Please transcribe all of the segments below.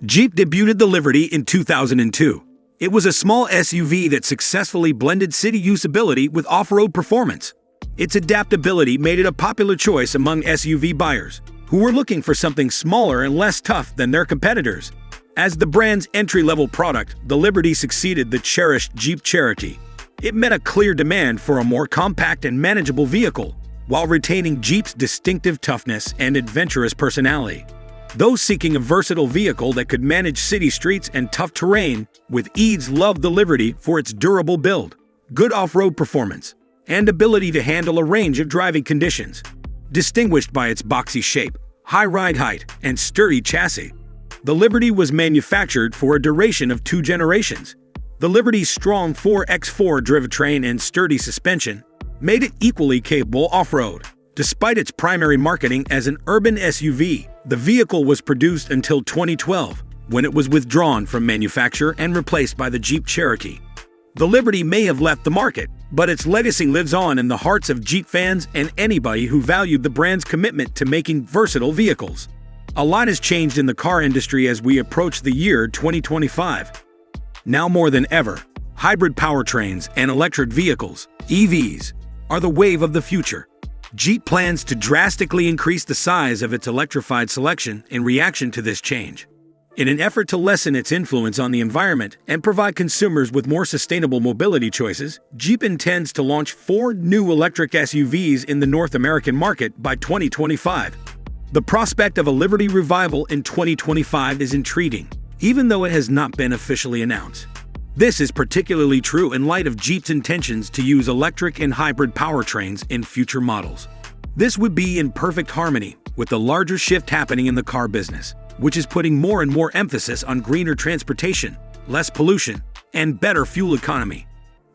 Jeep debuted the Liberty in 2002. It was a small SUV that successfully blended city usability with off-road performance. Its adaptability made it a popular choice among SUV buyers, who were looking for something smaller and less tough than their competitors. As the brand's entry-level product, the Liberty succeeded the cherished Jeep Cherokee. It met a clear demand for a more compact and manageable vehicle, while retaining Jeep's distinctive toughness and adventurous personality. Those seeking a versatile vehicle that could manage city streets and tough terrain with ease loved the Liberty for its durable build, good off-road performance, and ability to handle a range of driving conditions. Distinguished by its boxy shape, high ride height, and sturdy chassis, the Liberty was manufactured for a duration of 2 generations. The Liberty's strong 4x4 drivetrain and sturdy suspension made it equally capable off-road. Despite its primary marketing as an urban SUV, the vehicle was produced until 2012, when it was withdrawn from manufacture and replaced by the Jeep Cherokee. The Liberty may have left the market, but its legacy lives on in the hearts of Jeep fans and anybody who valued the brand's commitment to making versatile vehicles. A lot has changed in the car industry as we approach the year 2025. Now more than ever, hybrid powertrains and electric vehicles, EVs, are the wave of the future. Jeep plans to drastically increase the size of its electrified selection in reaction to this change. In an effort to lessen its influence on the environment and provide consumers with more sustainable mobility choices, Jeep intends to launch 4 new electric SUVs in the North American market by 2025. The prospect of a Liberty revival in 2025 is intriguing, even though it has not been officially announced. This is particularly true in light of Jeep's intentions to use electric and hybrid powertrains in future models. This would be in perfect harmony with the larger shift happening in the car business, which is putting more and more emphasis on greener transportation, less pollution, and better fuel economy.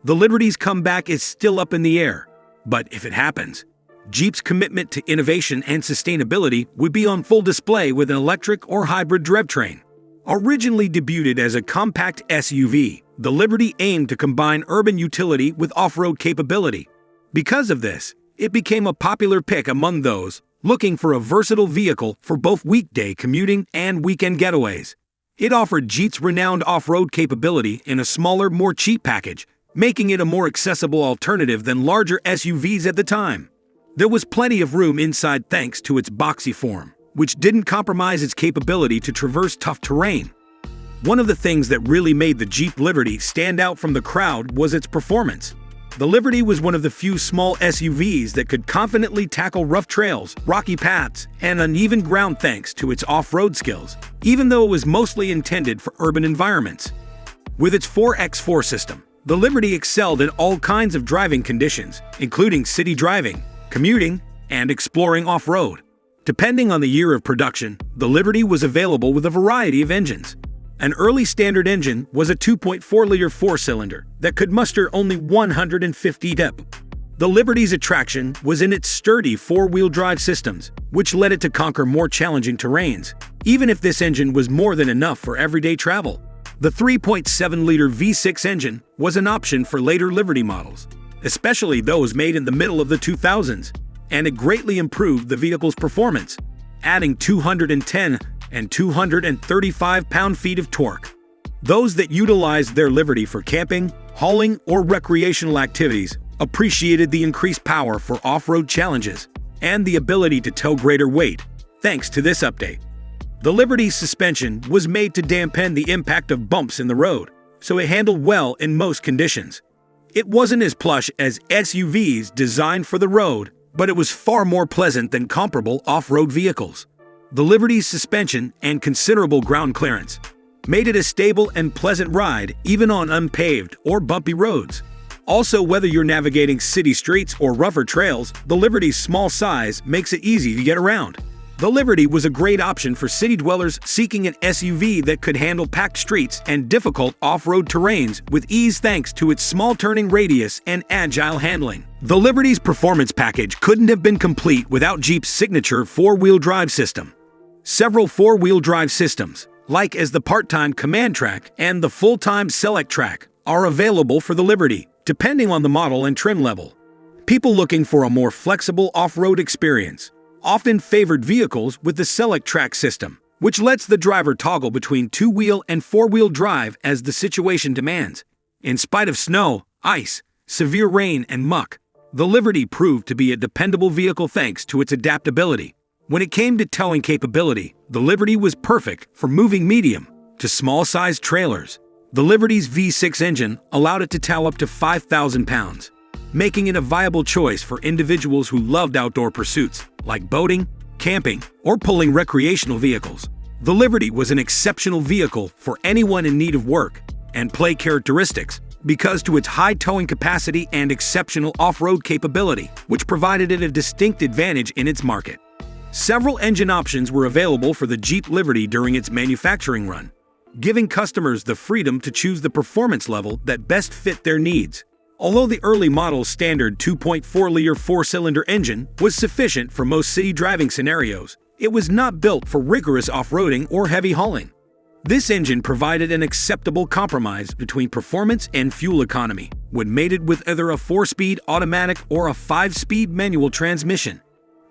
The Liberty's comeback is still up in the air, but if it happens, Jeep's commitment to innovation and sustainability would be on full display with an electric or hybrid drivetrain. Originally debuted as a compact SUV, the Liberty aimed to combine urban utility with off-road capability. Because of this, it became a popular pick among those looking for a versatile vehicle for both weekday commuting and weekend getaways. It offered Jeep's renowned off-road capability in a smaller, more cheap package, making it a more accessible alternative than larger SUVs at the time. There was plenty of room inside thanks to its boxy form, which didn't compromise its capability to traverse tough terrain. One of the things that really made the Jeep Liberty stand out from the crowd was its performance. The Liberty was one of the few small SUVs that could confidently tackle rough trails, rocky paths, and uneven ground thanks to its off-road skills, even though it was mostly intended for urban environments. With its 4x4 system, the Liberty excelled in all kinds of driving conditions, including city driving, commuting, and exploring off-road. Depending on the year of production, the Liberty was available with a variety of engines. An early standard engine was a 2.4-liter 4-cylinder that could muster only 150 dep. The Liberty's attraction was in its sturdy 4-wheel drive systems, which led it to conquer more challenging terrains, even if this engine was more than enough for everyday travel. The 3.7-liter V6 engine was an option for later Liberty models, especially those made in the middle of the 2000s, and it greatly improved the vehicle's performance, adding 210 and 235 pound-feet of torque. Those that utilized their Liberty for camping, hauling, or recreational activities appreciated the increased power for off-road challenges and the ability to tow greater weight, thanks to this update. The Liberty's suspension was made to dampen the impact of bumps in the road, so it handled well in most conditions. It wasn't as plush as SUVs designed for the road, but it was far more pleasant than comparable off-road vehicles. The Liberty's suspension and considerable ground clearance made it a stable and pleasant ride even on unpaved or bumpy roads. Also, whether you're navigating city streets or rougher trails, the Liberty's small size makes it easy to get around. The Liberty was a great option for city dwellers seeking an SUV that could handle packed streets and difficult off-road terrains with ease thanks to its small turning radius and agile handling. The Liberty's performance package couldn't have been complete without Jeep's signature 4-wheel drive system. Several 4-wheel drive systems, like as the part-time Command Track and the full-time Select Track, are available for the Liberty, depending on the model and trim level. People looking for a more flexible off-road experience often favored vehicles with the Select Track system, which lets the driver toggle between two-wheel and four-wheel drive as the situation demands. In spite of snow, ice, severe rain, and muck, the Liberty proved to be a dependable vehicle thanks to its adaptability. When it came to towing capability, the Liberty was perfect for moving medium to small-sized trailers. The Liberty's V6 engine allowed it to tow up to 5,000 pounds, making it a viable choice for individuals who loved outdoor pursuits like boating, camping, or pulling recreational vehicles. The Liberty was an exceptional vehicle for anyone in need of work and play characteristics because to its high towing capacity and exceptional off-road capability, which provided it a distinct advantage in its market. Several engine options were available for the Jeep Liberty during its manufacturing run, giving customers the freedom to choose the performance level that best fit their needs. Although the early model's standard 2.4-liter four-cylinder engine was sufficient for most city driving scenarios, it was not built for rigorous off-roading or heavy hauling. This engine provided an acceptable compromise between performance and fuel economy when mated with either a 4-speed automatic or a 5-speed manual transmission.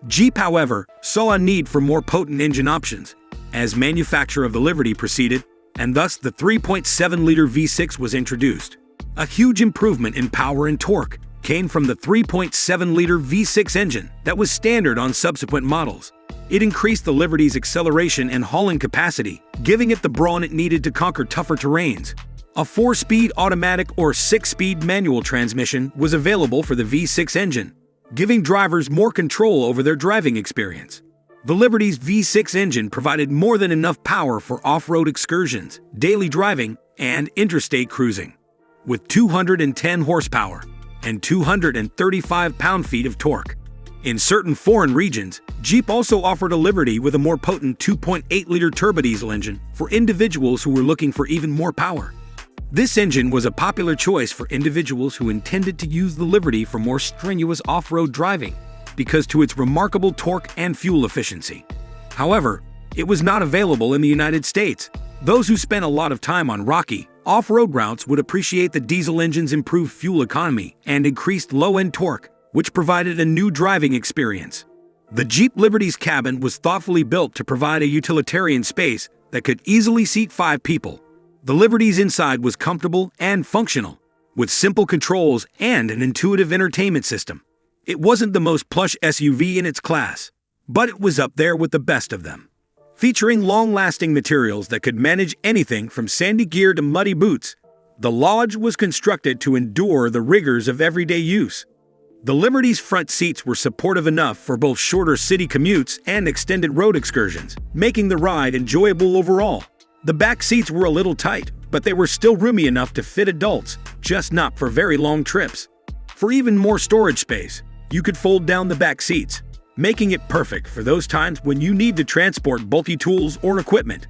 Jeep, however, saw a need for more potent engine options as manufacture of the Liberty proceeded, and thus the 3.7-liter V6 was introduced. A huge improvement in power and torque came from the 3.7-liter V6 engine that was standard on subsequent models. It increased the Liberty's acceleration and hauling capacity, giving it the brawn it needed to conquer tougher terrains. A 4-speed automatic or 6-speed manual transmission was available for the V6 engine, giving drivers more control over their driving experience. The Liberty's V6 engine provided more than enough power for off-road excursions, daily driving, and interstate cruising. With 210 horsepower and 235 pound-feet of torque. In certain foreign regions, Jeep also offered a Liberty with a more potent 2.8-liter turbodiesel engine for individuals who were looking for even more power. This engine was a popular choice for individuals who intended to use the Liberty for more strenuous off-road driving because to its remarkable torque and fuel efficiency. However, it was not available in the United States. Those who spent a lot of time on rocky, off-road routes would appreciate the diesel engine's improved fuel economy and increased low-end torque, which provided a new driving experience. The Jeep Liberty's cabin was thoughtfully built to provide a utilitarian space that could easily seat 5 people. The Liberty's inside was comfortable and functional, with simple controls and an intuitive entertainment system. It wasn't the most plush SUV in its class, but it was up there with the best of them. Featuring long-lasting materials that could manage anything from sandy gear to muddy boots, the Lodge was constructed to endure the rigors of everyday use. The Liberty's front seats were supportive enough for both shorter city commutes and extended road excursions, making the ride enjoyable overall. The back seats were a little tight, but they were still roomy enough to fit adults, just not for very long trips. For even more storage space, you could fold down the back seats, making it perfect for those times when you need to transport bulky tools or equipment.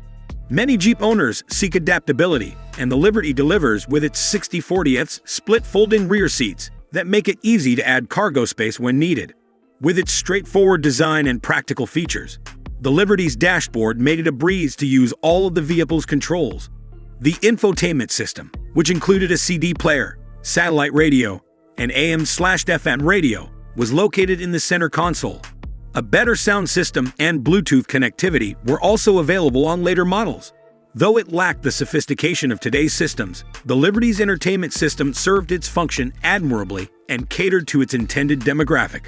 Many Jeep owners seek adaptability, and the Liberty delivers with its 60/40ths split folding rear seats that make it easy to add cargo space when needed. With its straightforward design and practical features, the Liberty's dashboard made it a breeze to use all of the vehicle's controls. The infotainment system, which included a CD player, satellite radio, and AM/FM radio, was located in the center console. A better sound system and Bluetooth connectivity were also available on later models. Though it lacked the sophistication of today's systems, the Liberty's entertainment system served its function admirably and catered to its intended demographic.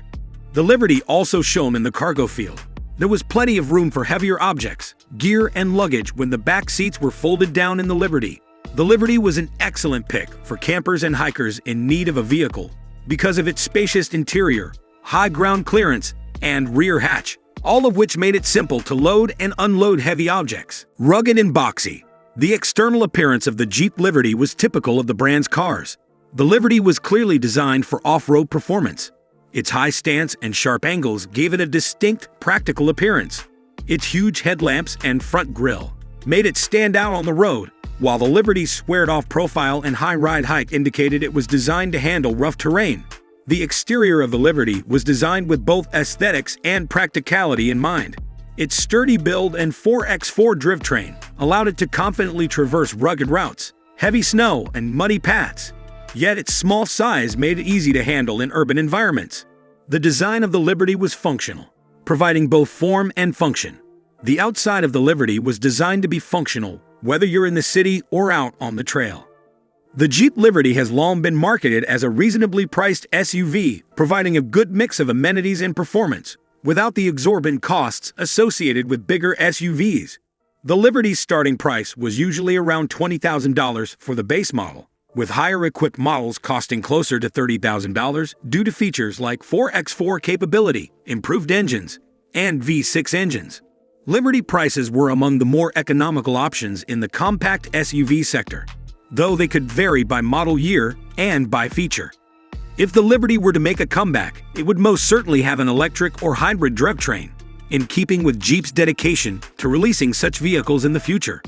The Liberty also shone in the cargo field. There was plenty of room for heavier objects, gear, and luggage when the back seats were folded down in the Liberty. The Liberty was an excellent pick for campers and hikers in need of a vehicle because of its spacious interior, high ground clearance, and rear hatch, all of which made it simple to load and unload heavy objects. Rugged and boxy, the external appearance of the Jeep Liberty was typical of the brand's cars. The Liberty was clearly designed for off-road performance. Its high stance and sharp angles gave it a distinct, practical appearance. Its huge headlamps and front grille made it stand out on the road, while the Liberty's squared-off profile and high ride height indicated it was designed to handle rough terrain. The exterior of the Liberty was designed with both aesthetics and practicality in mind. Its sturdy build and 4x4 drivetrain allowed it to confidently traverse rugged routes, heavy snow, and muddy paths. Yet its small size made it easy to handle in urban environments. The design of the Liberty was functional, providing both form and function. The outside of the Liberty was designed to be functional, whether you're in the city or out on the trail. The Jeep Liberty has long been marketed as a reasonably priced SUV, providing a good mix of amenities and performance, without the exorbitant costs associated with bigger SUVs. The Liberty's starting price was usually around $20,000 for the base model, with higher-equipped models costing closer to $30,000 due to features like 4x4 capability, improved engines, and V6 engines. Liberty prices were among the more economical options in the compact SUV sector, though they could vary by model year and by feature. If the Liberty were to make a comeback, it would most certainly have an electric or hybrid drivetrain, in keeping with Jeep's dedication to releasing such vehicles in the future.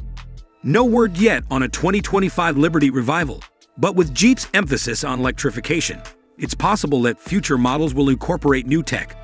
No word yet on a 2025 Liberty revival, but with Jeep's emphasis on electrification, it's possible that future models will incorporate new tech,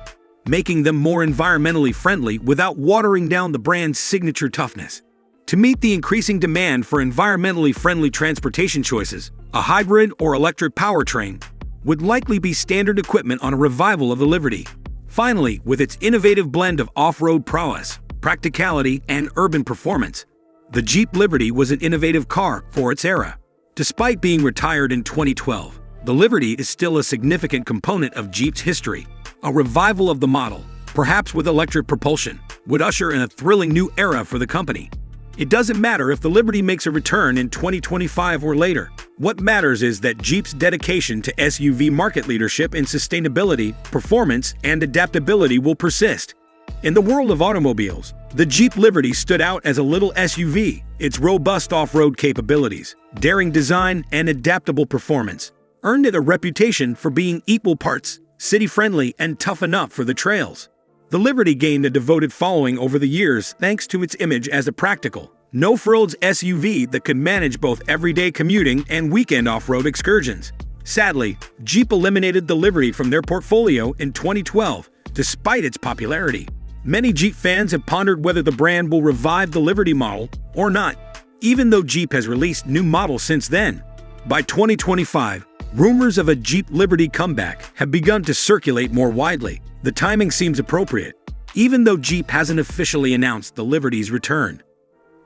making them more environmentally friendly without watering down the brand's signature toughness. To meet the increasing demand for environmentally friendly transportation choices, a hybrid or electric powertrain would likely be standard equipment on a revival of the Liberty. Finally, with its innovative blend of off-road prowess, practicality, and urban performance, the Jeep Liberty was an innovative car for its era. Despite being retired in 2012, the Liberty is still a significant component of Jeep's history. A revival of the model, perhaps with electric propulsion, would usher in a thrilling new era for the company. It doesn't matter if the Liberty makes a return in 2025 or later. What matters is that Jeep's dedication to SUV market leadership in sustainability, performance, and adaptability will persist. In the world of automobiles, the Jeep Liberty stood out as a little SUV. Its robust off-road capabilities, daring design, and adaptable performance earned it a reputation for being equal parts city-friendly and tough enough for the trails. The Liberty gained a devoted following over the years thanks to its image as a practical, no-frills SUV that could manage both everyday commuting and weekend off-road excursions. Sadly, Jeep eliminated the Liberty from their portfolio in 2012, despite its popularity. Many Jeep fans have pondered whether the brand will revive the Liberty model or not, even though Jeep has released new models since then. By 2025, rumors of a Jeep Liberty comeback have begun to circulate more widely. The timing seems appropriate, even though Jeep hasn't officially announced the Liberty's return.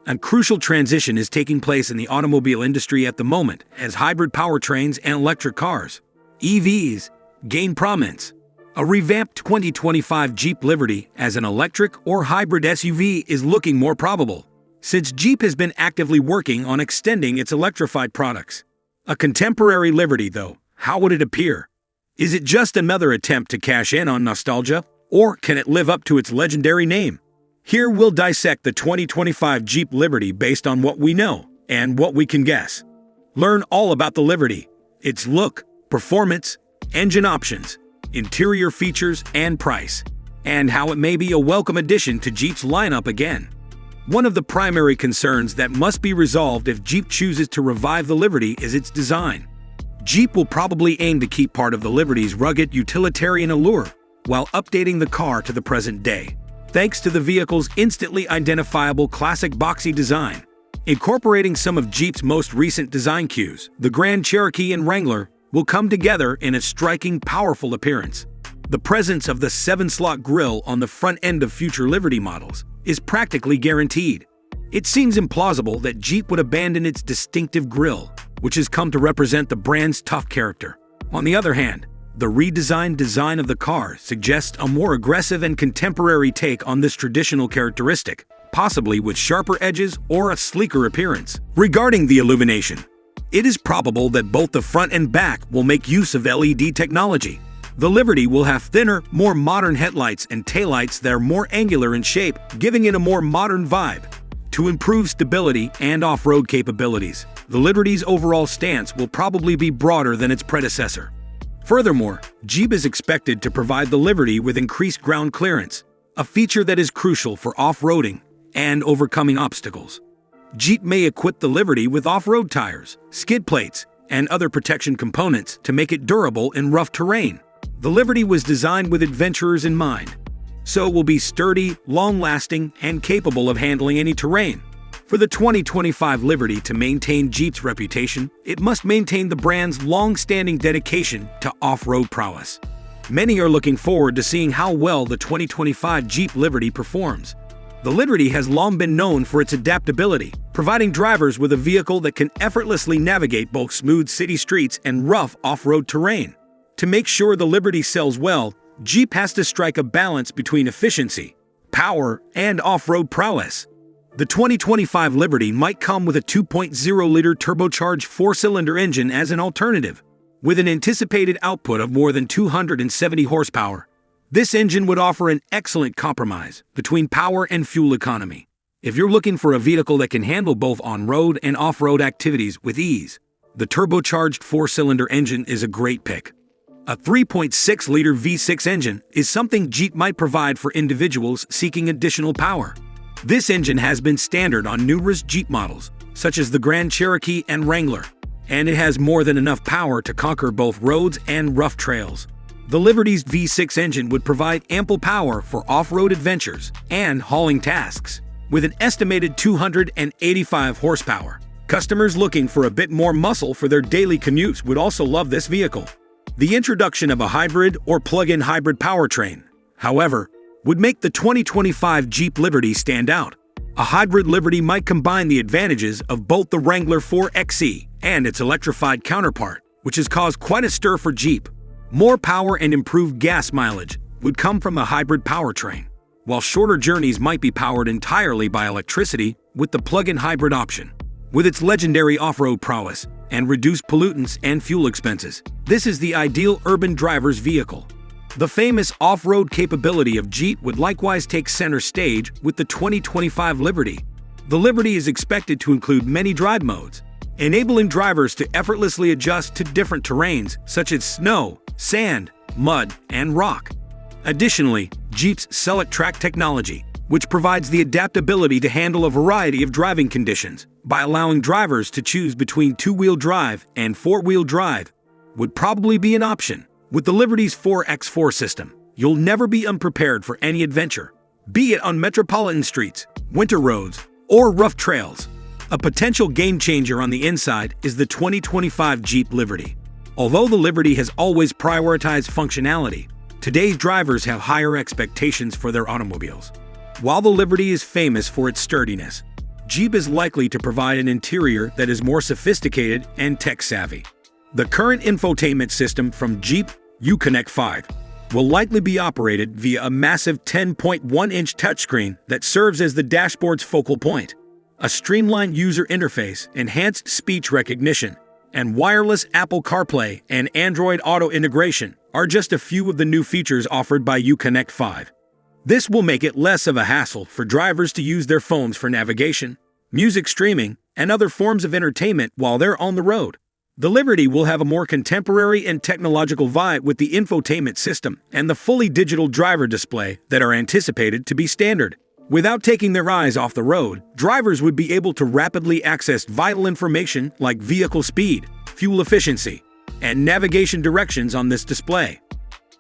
A crucial transition is taking place in the automobile industry at the moment as hybrid powertrains and electric cars, EVs, gain prominence. A revamped 2025 Jeep Liberty as an electric or hybrid SUV is looking more probable, since Jeep has been actively working on extending its electrified products. A contemporary Liberty, though, how would it appear? Is it just another attempt to cash in on nostalgia, or can it live up to its legendary name? Here we'll dissect the 2025 Jeep Liberty based on what we know and what we can guess. Learn all about the Liberty, its look, performance, engine options, interior features, and price, and how it may be a welcome addition to Jeep's lineup again. One of the primary concerns that must be resolved if Jeep chooses to revive the Liberty is its design. Jeep will probably aim to keep part of the Liberty's rugged utilitarian allure while updating the car to the present day, thanks to the vehicle's instantly identifiable classic boxy design. Incorporating some of Jeep's most recent design cues, the Grand Cherokee and Wrangler will come together in a striking, powerful appearance. The presence of the 7-slot grille on the front end of future Liberty models is practically guaranteed. It seems implausible that Jeep would abandon its distinctive grille, which has come to represent the brand's tough character. On the other hand, the redesigned design of the car suggests a more aggressive and contemporary take on this traditional characteristic, possibly with sharper edges or a sleeker appearance. Regarding the illumination, it is probable that both the front and back will make use of LED technology. The Liberty will have thinner, more modern headlights and taillights that are more angular in shape, giving it a more modern vibe. To improve stability and off-road capabilities, the Liberty's overall stance will probably be broader than its predecessor. Furthermore, Jeep is expected to provide the Liberty with increased ground clearance, a feature that is crucial for off-roading and overcoming obstacles. Jeep may equip the Liberty with off-road tires, skid plates, and other protection components to make it durable in rough terrain. The Liberty was designed with adventurers in mind, so it will be sturdy, long-lasting, and capable of handling any terrain. For the 2025 Liberty to maintain Jeep's reputation, it must maintain the brand's long-standing dedication to off-road prowess. Many are looking forward to seeing how well the 2025 Jeep Liberty performs. The Liberty has long been known for its adaptability, providing drivers with a vehicle that can effortlessly navigate both smooth city streets and rough off-road terrain. To make sure the Liberty sells well, Jeep has to strike a balance between efficiency, power, and off-road prowess. The 2025 Liberty might come with a 2.0-liter turbocharged four-cylinder engine as an alternative, with an anticipated output of more than 270 horsepower. This engine would offer an excellent compromise between power and fuel economy. If you're looking for a vehicle that can handle both on-road and off-road activities with ease, the turbocharged four-cylinder engine is a great pick. A 3.6-liter V6 engine is something Jeep might provide for individuals seeking additional power. This engine has been standard on numerous Jeep models, such as the Grand Cherokee and Wrangler, and it has more than enough power to conquer both roads and rough trails. The Liberty's V6 engine would provide ample power for off-road adventures and hauling tasks, with an estimated 285 horsepower. Customers looking for a bit more muscle for their daily commutes would also love this vehicle. The introduction of a hybrid or plug-in hybrid powertrain, however, would make the 2025 Jeep Liberty stand out. A hybrid Liberty might combine the advantages of both the Wrangler 4xe and its electrified counterpart, which has caused quite a stir for Jeep. More power and improved gas mileage would come from a hybrid powertrain, while shorter journeys might be powered entirely by electricity with the plug-in hybrid option. With its legendary off-road prowess and reduced pollutants and fuel expenses, this is the ideal urban driver's vehicle. The famous off-road capability of Jeep would likewise take center stage with the 2025 Liberty. The Liberty is expected to include many drive modes, enabling drivers to effortlessly adjust to different terrains such as snow, sand, mud, and rock. Additionally, Jeep's Select Track technology, which provides the adaptability to handle a variety of driving conditions by allowing drivers to choose between two-wheel drive and four-wheel drive, would probably be an option. With the Liberty's 4x4 system, you'll never be unprepared for any adventure, be it on metropolitan streets, winter roads, or rough trails. A potential game-changer on the inside is the 2025 Jeep Liberty. Although the Liberty has always prioritized functionality, today's drivers have higher expectations for their automobiles. While the Liberty is famous for its sturdiness, Jeep is likely to provide an interior that is more sophisticated and tech-savvy. The current infotainment system from Jeep Connect 5 will likely be operated via a massive 10.1-inch touchscreen that serves as the dashboard's focal point. A streamlined user interface, enhanced speech recognition, and wireless Apple CarPlay and Android Auto integration are just a few of the new features offered by Connect 5. This will make it less of a hassle for drivers to use their phones for navigation, music streaming, and other forms of entertainment while they're on the road. The Liberty will have a more contemporary and technological vibe with the infotainment system and the fully digital driver display that are anticipated to be standard. Without taking their eyes off the road, drivers would be able to rapidly access vital information like vehicle speed, fuel efficiency, and navigation directions on this display.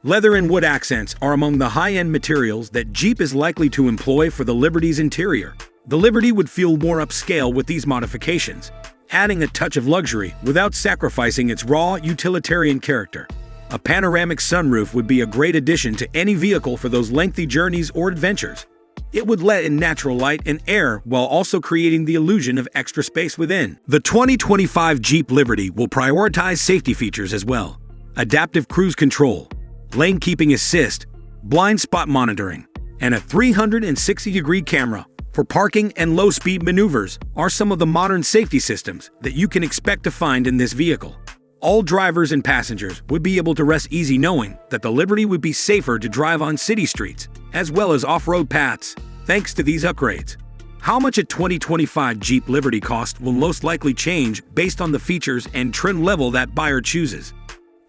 Leather and wood accents are among the high-end materials that Jeep is likely to employ for the Liberty's interior. The Liberty would feel more upscale with these modifications, adding a touch of luxury without sacrificing its raw utilitarian character. A panoramic sunroof would be a great addition to any vehicle for those lengthy journeys or adventures. It would let in natural light and air while also creating the illusion of extra space within. The 2025 Jeep Liberty will prioritize safety features as well. Adaptive cruise control, lane keeping assist, blind spot monitoring, and a 360-degree camera for parking and low-speed maneuvers are some of the modern safety systems that you can expect to find in this vehicle. All drivers and passengers would be able to rest easy knowing that the Liberty would be safer to drive on city streets, as well as off-road paths, thanks to these upgrades. How much a 2025 Jeep Liberty costs will most likely change based on the features and trim level that buyer chooses.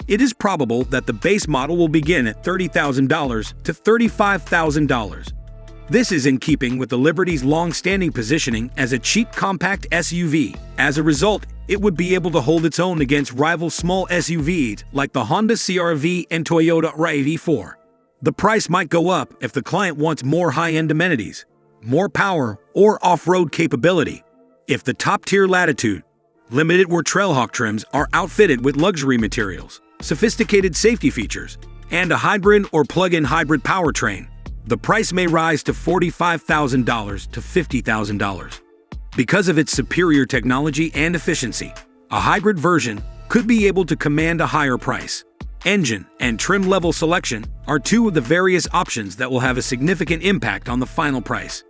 It is probable that the base model will begin at $30,000 to $35,000. This is in keeping with the Liberty's long-standing positioning as a cheap compact SUV. As a result, it would be able to hold its own against rival small SUVs like the Honda CR-V and Toyota RAV4. The price might go up if the client wants more high-end amenities, more power, or off-road capability. If the top-tier Latitude, Limited or Trailhawk trims are outfitted with luxury materials, sophisticated safety features, and a hybrid or plug-in hybrid powertrain, The price may rise to $45,000 to $50,000. Because of its superior technology and efficiency, a hybrid version could be able to command a higher price. Engine and trim level selection are two of the various options that will have a significant impact on the final price.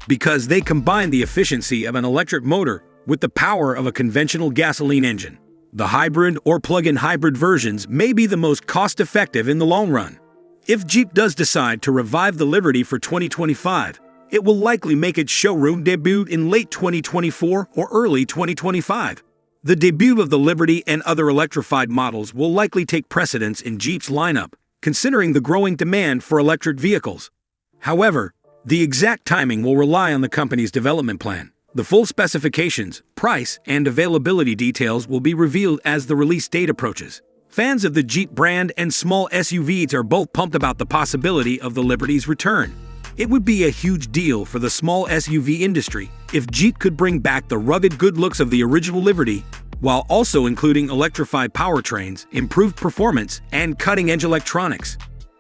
Because they combine the efficiency of an electric motor with the power of a conventional gasoline engine, the hybrid or plug-in hybrid versions may be the most cost-effective in the long run. If Jeep does decide to revive the Liberty for 2025, it will likely make its showroom debut in late 2024 or early 2025. The debut of the Liberty and other electrified models will likely take precedence in Jeep's lineup, considering the growing demand for electric vehicles. However, the exact timing will rely on the company's development plan. The full specifications, price, and availability details will be revealed as the release date approaches. Fans of the Jeep brand and small SUVs are both pumped about the possibility of the Liberty's return. It would be a huge deal for the small SUV industry if Jeep could bring back the rugged good looks of the original Liberty, while also including electrified powertrains, improved performance, and cutting-edge electronics.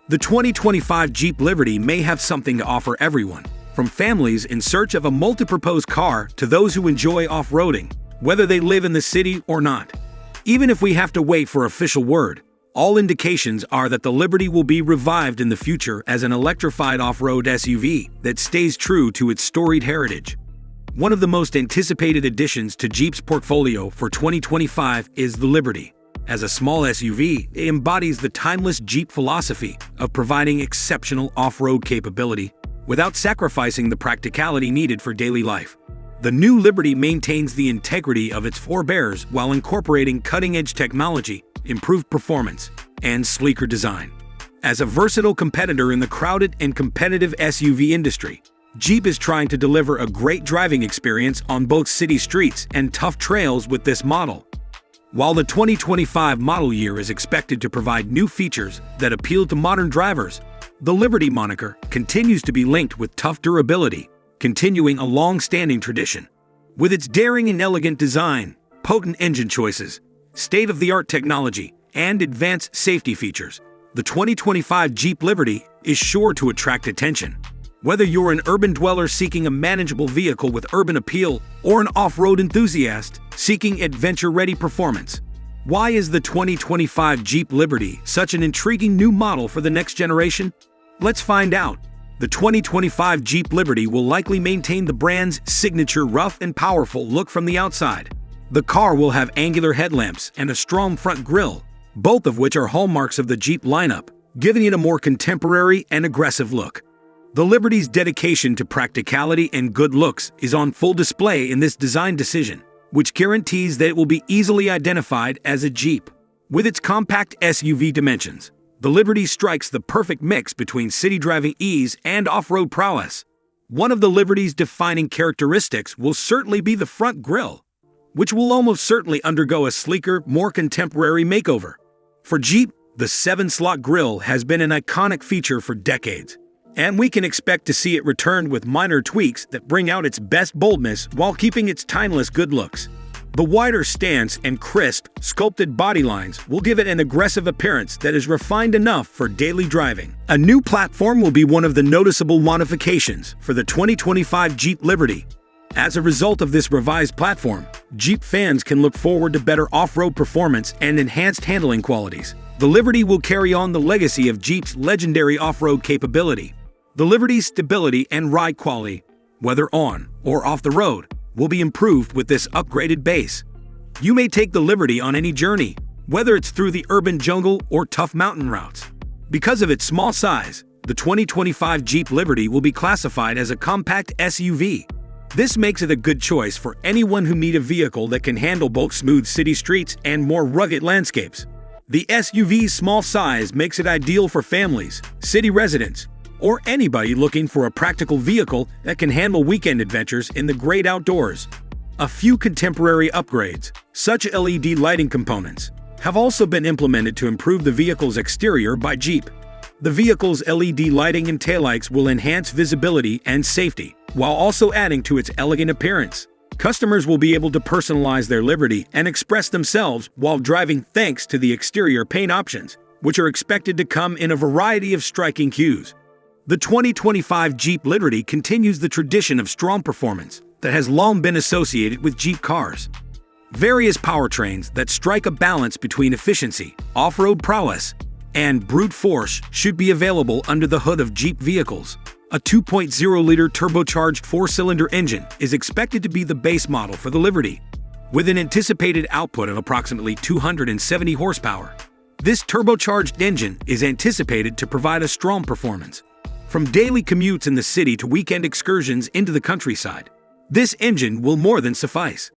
The 2025 Jeep Liberty may have something to offer everyone, from families in search of a multi-purpose car to those who enjoy off-roading, whether they live in the city or not. Even if we have to wait for official word, all indications are that the Liberty will be revived in the future as an electrified off-road SUV that stays true to its storied heritage. One of the most anticipated additions to Jeep's portfolio for 2025 is the Liberty. As a small SUV, it embodies the timeless Jeep philosophy of providing exceptional off-road capability without sacrificing the practicality needed for daily life. The new Liberty maintains the integrity of its forebears while incorporating cutting-edge technology, improved performance, and sleeker design. As a versatile competitor in the crowded and competitive SUV industry, Jeep is trying to deliver a great driving experience on both city streets and tough trails with this model. While the 2025 model year is expected to provide new features that appeal to modern drivers, the Liberty moniker continues to be linked with tough durability, continuing a long-standing tradition. With its daring and elegant design, potent engine choices, state-of-the-art technology, and advanced safety features, the 2025 Jeep Liberty is sure to attract attention. Whether you're an urban dweller seeking a manageable vehicle with urban appeal or an off-road enthusiast seeking adventure-ready performance, why is the 2025 Jeep Liberty such an intriguing new model for the next generation? Let's find out. The 2025 Jeep Liberty will likely maintain the brand's signature rough and powerful look from the outside. The car will have angular headlamps and a strong front grille, both of which are hallmarks of the Jeep lineup, giving it a more contemporary and aggressive look. The Liberty's dedication to practicality and good looks is on full display in this design decision, which guarantees that it will be easily identified as a Jeep. With its compact SUV dimensions, the Liberty strikes the perfect mix between city driving ease and off-road prowess. One of the Liberty's defining characteristics will certainly be the front grille, which will almost certainly undergo a sleeker, more contemporary makeover. For Jeep, the 7-slot grille has been an iconic feature for decades, and we can expect to see it returned with minor tweaks that bring out its best boldness while keeping its timeless good looks. The wider stance and crisp, sculpted body lines will give it an aggressive appearance that is refined enough for daily driving. A new platform will be one of the noticeable modifications for the 2025 Jeep Liberty. As a result of this revised platform, Jeep fans can look forward to better off-road performance and enhanced handling qualities. The Liberty will carry on the legacy of Jeep's legendary off-road capability. The Liberty's stability and ride quality, whether on or off the road, will be improved with this upgraded base. You may take the Liberty on any journey, whether it's through the urban jungle or tough mountain routes. Because of its small size, the 2025 Jeep Liberty will be classified as a compact SUV. This makes it a good choice for anyone who needs a vehicle that can handle both smooth city streets and more rugged landscapes. The SUV's small size makes it ideal for families, city residents, or anybody looking for a practical vehicle that can handle weekend adventures in the great outdoors. A few contemporary upgrades, such LED lighting components, have also been implemented to improve the vehicle's exterior by Jeep. The vehicle's LED lighting and taillights will enhance visibility and safety, while also adding to its elegant appearance. Customers will be able to personalize their Liberty and express themselves while driving thanks to the exterior paint options, which are expected to come in a variety of striking hues. The 2025 Jeep Liberty continues the tradition of strong performance that has long been associated with Jeep cars. Various powertrains that strike a balance between efficiency, off-road prowess, and brute force should be available under the hood of Jeep vehicles. A 2.0-liter turbocharged four-cylinder engine is expected to be the base model for the Liberty, with an anticipated output of approximately 270 horsepower. This turbocharged engine is anticipated to provide a strong performance. From daily commutes in the city to weekend excursions into the countryside, this engine will more than suffice.